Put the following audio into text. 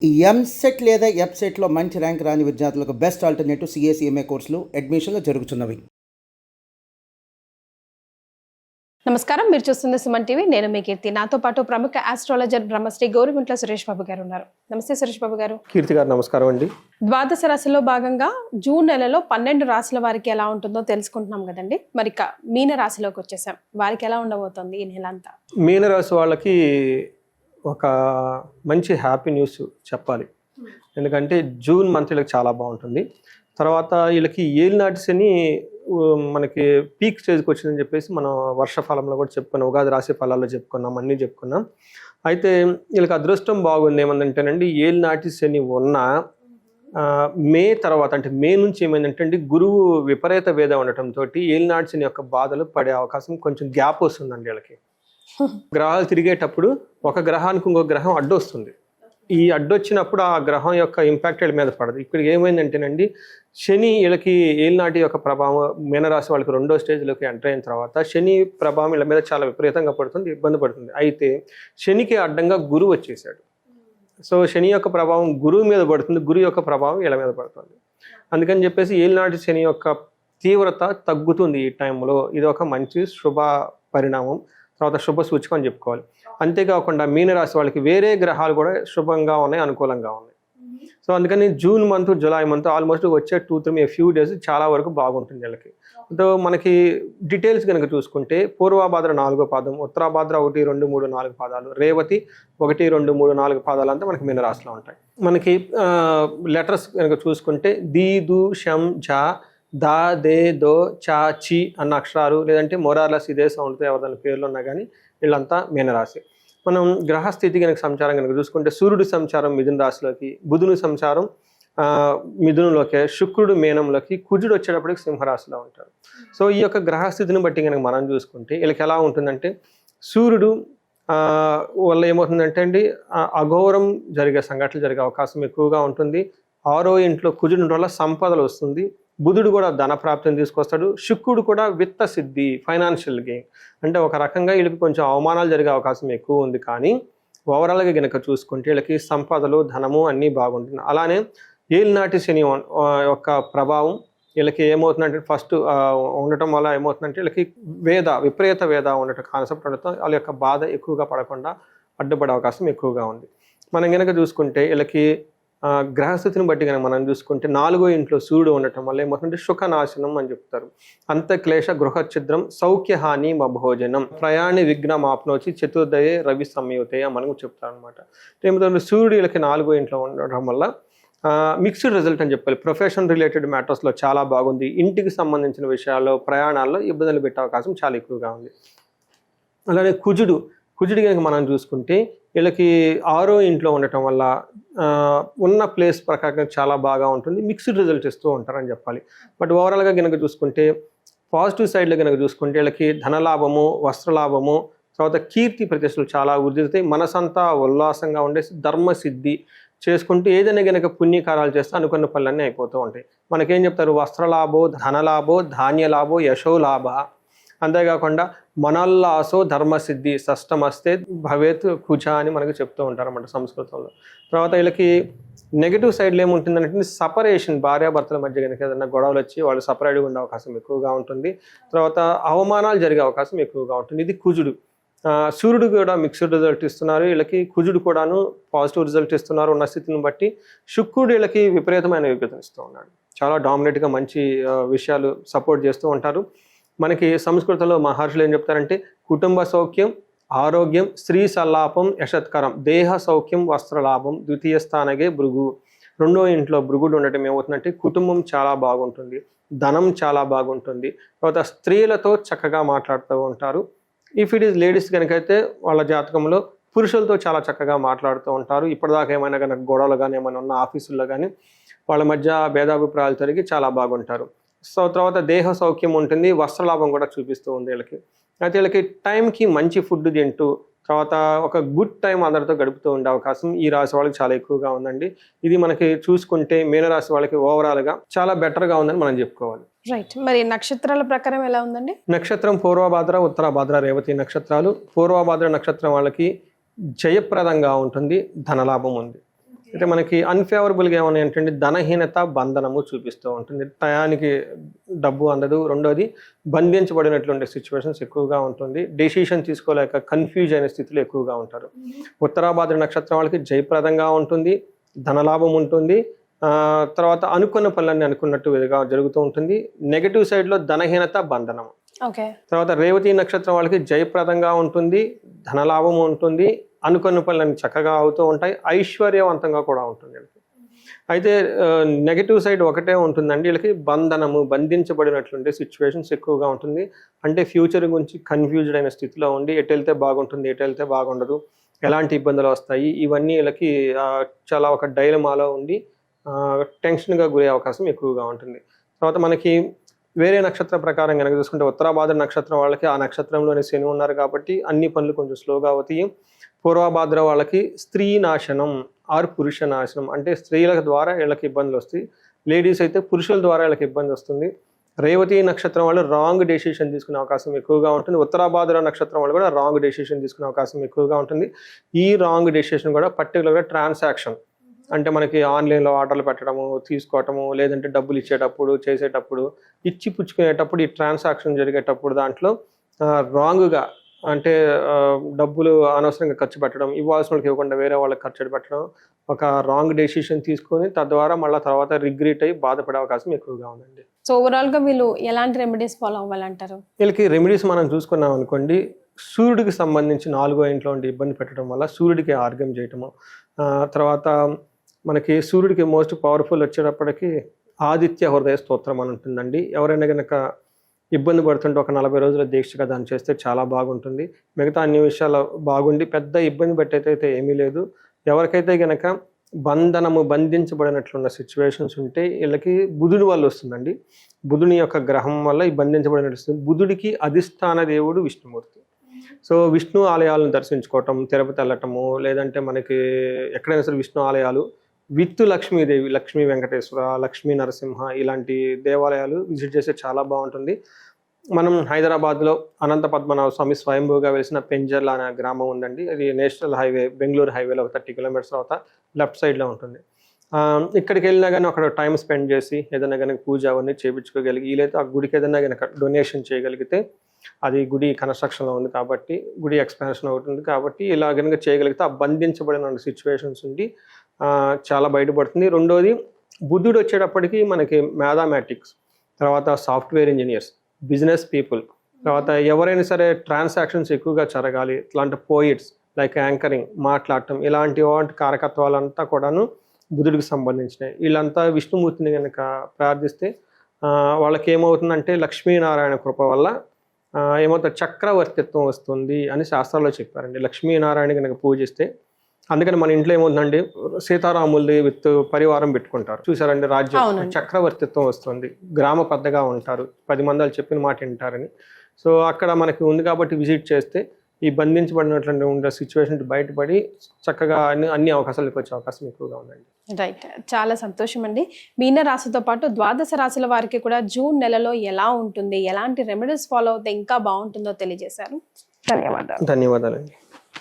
ఈ ఎంసెట్ లేదా ఎఫ్సెట్లో మంచి ర్యాంక్ రాని విద్యార్థులకు బెస్ట్ ఆల్టర్నేటివ్ సిఎస్ఈఎంఏ కోర్సులు అడ్మిషన్లు జరుగుతున్నవి. నమస్కారం, మీరు చూస్తుంది సుమన్ టీవీ. నేను మీ కీర్తి. నాతో పాటు ప్రముఖ ఆస్ట్రాలజర్ బ్రహ్మశ్రీ గౌరిగుంట్ల సురేష్ బాబు గారు ఉన్నారు. నమస్తే సురేష్ బాబు గారు. కీర్తి గారు నమస్కారం అండి. ద్వాదశ రాశిలో భాగంగా జూన్ నెలలో 12 రాశుల వారికి ఎలా ఉంటుందో తెలుసుకుంటున్నాం కదండి. మరి మీన రాశిలోకి వచ్చేసాం. వారికి ఎలా ఉండబోతోంది ఈ నెల అంతా? మీనరాశి వాళ్ళకి ఒక మంచి హ్యాపీ న్యూస్ చెప్పాలి. ఎందుకంటే జూన్ మంత్ వీళ్ళకి చాలా బాగుంటుంది. తర్వాత వీళ్ళకి ఏలినాటి శని మనకి పీక్ స్టేజ్కి వచ్చిందని చెప్పేసి మనం వర్షఫలంలో కూడా చెప్పుకున్నాం, ఉగాది రాశి ఫలాల్లో చెప్పుకున్నాం, అన్నీ చెప్పుకున్నాం. అయితే వీళ్ళకి అదృష్టం బాగుంది. ఏమందంటేనండి, ఏలినాటి శని ఉన్న మే తర్వాత అంటే మే నుంచి ఏమైందంటే గురువు విపరీత వేద ఉండటంతో ఏలినాటి శని యొక్క బాధలు పడే అవకాశం కొంచెం గ్యాప్ వస్తుందండి వీళ్ళకి. గ్రహాలు తిరిగేటప్పుడు ఒక గ్రహానికి ఇంకో గ్రహం అడ్డొస్తుంది. ఈ అడ్డొచ్చినప్పుడు ఆ గ్రహం యొక్క ఇంపాక్ట్ వీళ్ళ మీద పడదు. ఇప్పుడు ఏమైందంటేనండి, శని వీళ్ళకి ఏలినాటి యొక్క ప్రభావం మీనరాశి వాళ్ళకి 2వ స్టేజ్లోకి ఎంటర్ అయిన తర్వాత శని ప్రభావం వీళ్ళ మీద చాలా విపరీతంగా పడుతుంది, ఇబ్బంది పడుతుంది. అయితే శనికి అడ్డంగా గురువు వచ్చేసాడు. సో శని యొక్క ప్రభావం గురువు మీద పడుతుంది, గురువు యొక్క ప్రభావం వీళ్ళ మీద పడుతుంది. అందుకని చెప్పేసి ఏలినాటి శని యొక్క తీవ్రత తగ్గుతుంది ఈ టైంలో. ఇది ఒక మంచి శుభ పరిణామం, తర్వాత శుభ సూచకం అని చెప్పుకోవాలి. అంతేకాకుండా మీనరాశి వాళ్ళకి వేరే గ్రహాలు కూడా శుభంగా ఉన్నాయి, అనుకూలంగా ఉన్నాయి. సో అందుకని June month, July month almost వచ్చే 2-3 ఫ్యూ డేస్ చాలా వరకు బాగుంటుంది వీళ్ళకి. సో మనకి డీటెయిల్స్ కనుక చూసుకుంటే పూర్వభాద్ర 4వ పాదం, ఉత్తరాభాద్ర 1, 2, 3, 4 పాదాలు, రేవతి 1, 2, 3, 4 పాదాలు అంతా మనకి మీనరాశిలో ఉంటాయి. మనకి లెటర్స్ కనుక చూసుకుంటే ది, దు, షం, ఝ, దా, దే, దో, చా, చి అన్న అక్షరాలు, లేదంటే మొరార్లెస్ ఇదే సౌండ్తో ఎవరిదైనా పేర్లు ఉన్నా కానీ వీళ్ళంతా మీనరాశి. మనం గ్రహస్థితి కనుక సంచారం కనుక చూసుకుంటే సూర్యుడి సంచారం మిథున రాశిలోకి, బుధుని సంచారం మిథునంలోకి, శుక్రుడు మీనంలోకి, కుజుడు వచ్చేటప్పటికి సింహరాశిలో ఉంటారు. సో ఈ యొక్క గ్రహస్థితిని బట్టి కనుక మనం చూసుకుంటే వీళ్ళకి ఎలా ఉంటుందంటే, సూర్యుడు వల్ల ఏమవుతుందంటే అండి, అఘోరం జరిగే సంఘటనలు జరిగే అవకాశం ఎక్కువగా ఉంటుంది. 6వ ఇంట్లో కుజుడు వల్ల సంపదలు వస్తుంది. బుధుడు కూడా ధనప్రాప్తిని తీసుకొస్తాడు. శుక్రుడు కూడా విత్త సిద్ధి, ఫైనాన్షియల్ గెయిన్. అంటే ఒక రకంగా వీళ్ళకి కొంచెం అవమానాలు జరిగే అవకాశం ఎక్కువ ఉంది. కానీ ఓవరాల్గా కనుక చూసుకుంటే వీళ్ళకి సంపదలు, ధనము అన్నీ బాగుంటుంది. అలానే ఏలినాటి శని యొక్క ప్రభావం వీళ్ళకి ఏమవుతుందంటే, ఫస్ట్ ఉండటం వల్ల ఏమవుతుందంటే వీళ్ళకి విపరీత వేద ఉండటం కాన్సెప్ట్ ఉండటం వాళ్ళ యొక్క బాధ ఎక్కువగా పడకుండా అడ్డుపడే అవకాశం ఎక్కువగా ఉంది. మనం కనుక చూసుకుంటే వీళ్ళకి గ్రహస్థితిని బట్టి కనుక మనం చూసుకుంటే 4వ ఇంట్లో సూర్యుడు ఉండటం వల్ల ఏమవుతుందంటే సుఖనాశనం అని చెప్తారు. అంతక్లేశ గృహఛిద్రం సౌఖ్యహాని మభోజనం ప్రయాణి విఘ్నం ఆప్నోచి చతుర్దయే రవి సంయుతే మనకు చెప్తారు అనమాట. ఏమవుతుంది, సూర్యుడు వీళ్ళకి 4వ ఇంట్లో ఉండటం వల్ల మిక్స్డ్ రిజల్ట్ అని చెప్పాలి. ప్రొఫెషన్ రిలేటెడ్ మ్యాటర్స్లో చాలా బాగుంది. ఇంటికి సంబంధించిన విషయాల్లో, ప్రయాణాల్లో ఇబ్బందులు పెట్టే అవకాశం చాలా ఎక్కువగా ఉంది. అలానే కుజుడు కనుక మనం చూసుకుంటే వీళ్ళకి 6వ ఇంట్లో ఉండటం వల్ల ఉన్న ప్లేస్ ప్రకారం చాలా బాగా ఉంటుంది. మిక్స్డ్ రిజల్ట్ ఇస్తూ ఉంటారని చెప్పాలి. బట్ ఓవరాల్గా కనుక చూసుకుంటే పాజిటివ్ సైడ్లో కనుక చూసుకుంటే వీళ్ళకి ధనలాభము, వస్త్రలాభము, తర్వాత కీర్తి ప్రతిష్టలు చాలా వృద్ధి. మనసంతా ఉల్లాసంగా ఉండేసి ధర్మసిద్ధి చేసుకుంటూ ఏదైనా కనుక పుణ్యకారాలు చేస్తే అనుకున్న పనులన్నీ అయిపోతూ ఉంటాయి. మనకేం చెప్తారు, వస్త్రలాభో, ధనలాభో, ధాన్యలాభో, యశోలాభ. అంతేకాకుండా మనల్లాసో ధర్మసిద్ధి షష్టమస్తే భవేత్ కుజ అని మనకు చెప్తూ ఉంటారు అన్నమాట సంస్కృతంలో. తర్వాత వీళ్ళకి నెగిటివ్ సైడ్లో ఏముంటుందంటే సపరేషన్, భార్యాభర్తల మధ్య కనుక ఏదైనా గొడవలు వచ్చి వాళ్ళు సపరేట్గా ఉండే అవకాశం ఎక్కువగా ఉంటుంది. తర్వాత అవమానాలు జరిగే అవకాశం ఎక్కువగా ఉంటుంది. ఇది కుజుడు. సూర్యుడు కూడా మిక్స్డ్ రిజల్ట్ ఇస్తున్నారు వీళ్ళకి, కుజుడు కూడాను పాజిటివ్ రిజల్ట్ ఇస్తున్నారు ఉన్న స్థితిని బట్టి. శుక్రుడు వీళ్ళకి విపరీతమైన యోగ్యతను ఇస్తూ ఉన్నాడు. చాలా డామినేట్గా మంచి విషయాలు సపోర్ట్ చేస్తూ ఉంటారు. మనకి సంస్కృతంలో మహర్షులు ఏం చెప్తారంటే, కుటుంబ సౌఖ్యం, ఆరోగ్యం, స్త్రీ సల్లాపం, యశత్కరం, దేహ సౌఖ్యం, వస్త్రలాభం, ద్వితీయ స్థానగే భృగు. 2వ ఇంట్లో భృగుడు ఉండటం ఏమవుతుందంటే కుటుంబం చాలా బాగుంటుంది, ధనం చాలా బాగుంటుంది. తర్వాత స్త్రీలతో చక్కగా మాట్లాడుతూ ఉంటారు. ఇఫ్ ఇట్ ఈస్ లేడీస్ కనుకైతే వాళ్ళ జాతకంలో పురుషులతో చాలా చక్కగా మాట్లాడుతూ ఉంటారు. ఇప్పటిదాకా ఏమైనా కనుక గొడవలు కానీ ఏమైనా ఉన్న ఆఫీసుల్లో కానీ వాళ్ళ మధ్య భేదాభిప్రాయాలు తిరిగి చాలా బాగుంటారు. సో తర్వాత దేహ సౌఖ్యం ఉంటుంది, వస్త్రలాభం కూడా చూపిస్తూ ఉంది వీళ్ళకి. అయితే వీళ్ళకి టైంకి మంచి ఫుడ్ తింటూ తర్వాత ఒక గుడ్ టైం అందరితో గడుపుతూ ఉండే అవకాశం ఈ రాశి వాళ్ళకి చాలా ఎక్కువగా ఉందండి. ఇది మనకి చూసుకుంటే మీనరాశి వాళ్ళకి ఓవరాల్గా చాలా బెటర్గా ఉందని మనం చెప్పుకోవాలి. రైట్. మరి నక్షత్రాల ప్రకారం ఎలా ఉందండి? నక్షత్రం పూర్వభాద్ర, ఉత్తరాభాద్ర, రేవతి నక్షత్రాలు. పూర్వభాద్ర నక్షత్రం వాళ్ళకి జయప్రదంగా ఉంటుంది, ధనలాభం ఉంది. అయితే మనకి అన్ఫేవరబుల్గా ఏమైనా ఏంటంటే ధనహీనత, బంధనము చూపిస్తూ ఉంటుంది. టయానికి డబ్బు అందదు. రెండోది బంధించబడినటువంటి సిచ్యువేషన్స్ ఎక్కువగా ఉంటుంది. డెసిషన్ తీసుకోలేక కన్ఫ్యూజ్ అయిన స్థితిలో ఎక్కువగా ఉంటారు. ఉత్తరాభాద్ర నక్షత్రం వాళ్ళకి జయప్రదంగా ఉంటుంది, ధనలాభం ఉంటుంది. తర్వాత అనుకున్న పనులన్నీ అనుకున్నట్టుగా జరుగుతూ ఉంటుంది. నెగటివ్ సైడ్లో ధనహీనత, బంధనం. తర్వాత రేవతి నక్షత్రం వాళ్ళకి జయప్రదంగా ఉంటుంది, ధనలాభం ఉంటుంది, అనుకున్న పనులన్నీ చక్కగా అవుతూ ఉంటాయి, ఐశ్వర్యవంతంగా కూడా ఉంటుంది. అయితే నెగటివ్ సైడ్ ఒకటే ఉంటుందండి, వీళ్ళకి బంధనము, బంధించబడినట్లుండే సిచ్యువేషన్స్ ఎక్కువగా ఉంటుంది. అంటే ఫ్యూచర్ గురించి కన్ఫ్యూజ్డ్ అయిన స్థితిలో ఉండి ఎటు వెళ్తే బాగుంటుంది, ఎటు వెళ్తే బాగుండదు, ఎలాంటి ఇబ్బందులు వస్తాయి, ఇవన్నీ వీళ్ళకి చాలా ఒక డైలమాలో ఉండి టెన్షన్గా గురే అవకాశం ఎక్కువగా ఉంటుంది. తర్వాత మనకి వేరే నక్షత్ర ప్రకారం కనుక చూసుకుంటే ఉత్తరాభాద్ర నక్షత్రం వాళ్ళకి ఆ నక్షత్రంలోనే శని ఉన్నారు కాబట్టి అన్ని పనులు కొంచెం స్లోగా అవుతాయి. పూర్వభాద్ర వాళ్ళకి స్త్రీ నాశనం ఆర్ పురుష నాశనం, అంటే స్త్రీల ద్వారా వీళ్ళకి ఇబ్బందులు వస్తాయి. లేడీస్ అయితే పురుషుల ద్వారా వీళ్ళకి ఇబ్బంది వస్తుంది. రేవతి నక్షత్రం వాళ్ళు రాంగ్ డెసిషన్ తీసుకునే అవకాశం ఎక్కువగా ఉంటుంది. ఉత్తరాభాద్ర నక్షత్రం వాళ్ళు కూడా రాంగ్ డెసిషన్ తీసుకునే అవకాశం ఎక్కువగా ఉంటుంది. ఈ రాంగ్ డెసిషన్ కూడా పర్టికులర్గా ట్రాన్సాక్షన్, అంటే మనకి ఆన్లైన్లో ఆర్డర్లు పెట్టడము, తీసుకోవటము, లేదంటే డబ్బులు ఇచ్చేటప్పుడు, చేసేటప్పుడు, ఇచ్చి పుచ్చుకునేటప్పుడు, ఈ ట్రాన్సాక్షన్ జరిగేటప్పుడు దాంట్లో రాంగ్గా, అంటే డబ్బులు అనవసరంగా ఖర్చు పెట్టడం, ఇవ్వాల్సిన వాళ్ళకి ఇవ్వకుండా వేరే వాళ్ళకి ఖర్చు పెట్టడం, ఒక రాంగ్ డెసిషన్ తీసుకొని తద్వారా మళ్ళీ తర్వాత రిగ్రెట్ అయ్యి బాధపడే అవకాశం ఎక్కువగా ఉందండి. సో ఓవరాల్గా వీళ్ళు ఎలాంటి రెమెడీస్ ఫాలో అవ్వాలంటారు? వీళ్ళకి రెమెడీస్ మనం చూసుకున్నాం అనుకోండి, సూర్యుడికి సంబంధించి 4వ ఇంట్లో ఉండి ఇబ్బంది పెట్టడం వల్ల సూర్యుడికి ఆర్గ్యం చేయటము, తర్వాత మనకి సూర్యుడికి మోస్ట్ పవర్ఫుల్ వచ్చేటప్పటికి ఆదిత్య హృదయ స్తోత్రం అని ఉంటుందండి. ఎవరైనా కనుక ఇబ్బంది పడుతుంటే ఒక 40 రోజుల దీక్షగా దాన్ని చేస్తే చాలా బాగుంటుంది. మిగతా అన్ని విషయాలు బాగుండి పెద్ద ఇబ్బంది పెట్టయితే ఏమీ లేదు. ఎవరికైతే కనుక బంధించబడినట్లున్న సిచ్యువేషన్స్ ఉంటే వీళ్ళకి బుధుడి వల్ల వస్తుందండి. బుధుని యొక్క గ్రహం వల్ల ఈ బంధించబడినట్టు వస్తుంది. బుధుడికి అధిష్టాన దేవుడు విష్ణుమూర్తి. సో విష్ణు ఆలయాలను దర్శించుకోవటం, తిరుపతి వెళ్ళటము, లేదంటే మనకి ఎక్కడైనా సరే విష్ణు ఆలయాలు విత్ లక్ష్మీదేవి, లక్ష్మీ వెంకటేశ్వర, లక్ష్మీ నరసింహ ఇలాంటి దేవాలయాలు విజిట్ చేస్తే చాలా బాగుంటుంది. మనం హైదరాబాద్లో అనంత పద్మనాభ స్వామి స్వయంభూగా వెలిసిన పెంజర్ల అనే గ్రామం ఉందండి. అది నేషనల్ హైవే, బెంగళూరు హైవేలో ఒక 30 కిలోమీటర్స్ తర్వాత లెఫ్ట్ సైడ్లో ఉంటుంది. ఇక్కడికి వెళ్ళినా కానీ అక్కడ టైం స్పెండ్ చేసి ఏదైనా కనుక పూజ అవన్నీ చేయించుకోగలిగి, వీలైతే ఆ గుడికి ఏదైనా కనుక డొనేషన్ చేయగలిగితే, అది గుడి కన్స్ట్రక్షన్లో ఉంది కాబట్టి, గుడి ఎక్స్పాన్షన్ అవుతుంది కాబట్టి, ఇలా కనుక చేయగలిగితే ఆ బంధించబడిన సిచ్యువేషన్స్ ఉండి చాలా బయటపడుతుంది. రెండోది బుద్ధుడు వచ్చేటప్పటికి మనకి మ్యాథమెటిక్స్, తర్వాత సాఫ్ట్వేర్ ఇంజనీర్స్, బిజినెస్ పీపుల్, తర్వాత ఎవరైనా సరే ట్రాన్సాక్షన్స్ ఎక్కువగా జరగాలి, ఇట్లాంటి పోయిట్స్ లైక్ యాంకరింగ్, మాట్లాడటం, ఇలాంటి కారకత్వాలంతా కూడాను బుధుడికి సంబంధించినవి. వీళ్ళంతా విష్ణుమూర్తిని కనుక ప్రార్థిస్తే వాళ్ళకి ఏమవుతుందంటే లక్ష్మీనారాయణ కృప వల్ల ఏమవుతుంది, చక్రవర్తిత్వం వస్తుంది అని శాస్త్రాల్లో చెప్పారండి. లక్ష్మీనారాయణ కనుక పూజిస్తే, అందుకని మన ఇంట్లో ఏమవుతుందండి, సీతారాముల్ది విత్ పరివారం పెట్టుకుంటారు చూసారండి, రాజ్యం చక్రవర్తిత్వం వస్తుంది, గ్రామ పెద్దగా ఉంటారు, 10 మంది వాళ్ళు చెప్పిన మాట వింటారని. సో అక్కడ మనకి ఉంది కాబట్టి విజిట్ చేస్తే ఈ బంధించబడినటువంటి ఉండే సిచ్యువేషన్ బయటపడి చక్కగా అన్ని అవకాశాలకు వచ్చే అవకాశం ఎక్కువగా ఉందండి. రైట్, చాలా సంతోషం అండి. మీన రాశితో పాటు ద్వాదశ రాశుల వారికి కూడా జూన్ నెలలో ఎలా ఉంటుంది, ఎలాంటి రెమెడీస్ ఫాలో అవుతే ఇంకా బాగుంటుందో తెలియజేశారు. ధన్యవాదాలు. ధన్యవాదాలండి.